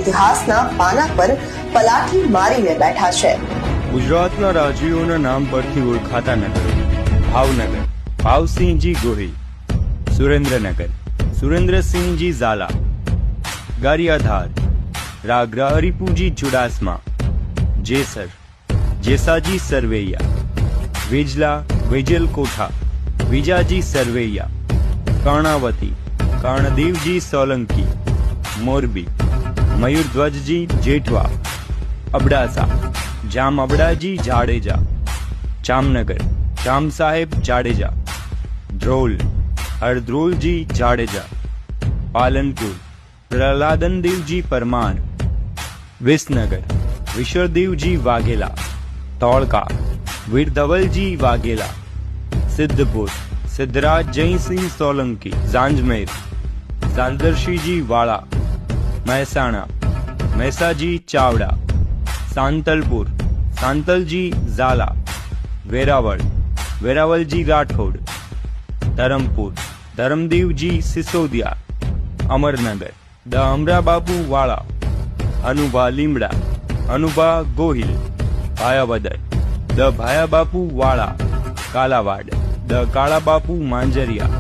ઇતિહાસના પાના પર પલાઠી મારીને બેઠા છે। ગુજરાતના રાજવીઓના નામ પરથી ઓળખાતા નગરો: ભાવનગર, ભાવસિંહજી ગોહિલ; સુરેન્દ્રનગર, સુરેન્દ્રસિંહજી ઝાલા; ગારિયાધાર, રાગરા હરિપુજી ચુડાસમા; જેસર, જેસાજી સરવૈયા; વેજલા, વેજલ કોઠા, વિજાજી સરવૈયા; કર્ણાવતી, કર્ણદેવજી સોલંકી; મોરબી, મયુરધ્વજજી જેઠવા; અબડાસા, જામ અબડાજી જાડેજા; જામનગર, જામ સાહેબ જાડેજા; ધ્રોલ, હરદ્રોલજી જાડેજા; પાલનપુર, પ્રહલાદનદેવજી પરમાર; વિસનગર, વિશળદેવજી વાઘેલા; ધોળકા, વીરધવલજી વાઘેલા; સિદ્ધપુર, સિદ્ધરાજ જયસિંહ સોલંકી; ઝાંઝમેર, ઝાલદરશીજી વાળા; મહેસાણા, મહેસાજી ચાવડા; સાંતલપુર, સાંતલજી ઝાલા; વેરાવળ, વેરાવલજી રાઠોડ; ધરમપુર, ધરમદેવજી સિસોદિયા; અમરનગર, દ અમરાબાપુ વાળા; અનુભા લીમડા, અનુભા ગોહિલ; ભાયાવદર, દ ભાયાબાપુ વાળા; કાલાવાડ, દ કાળાબાપુ માંજરિયા।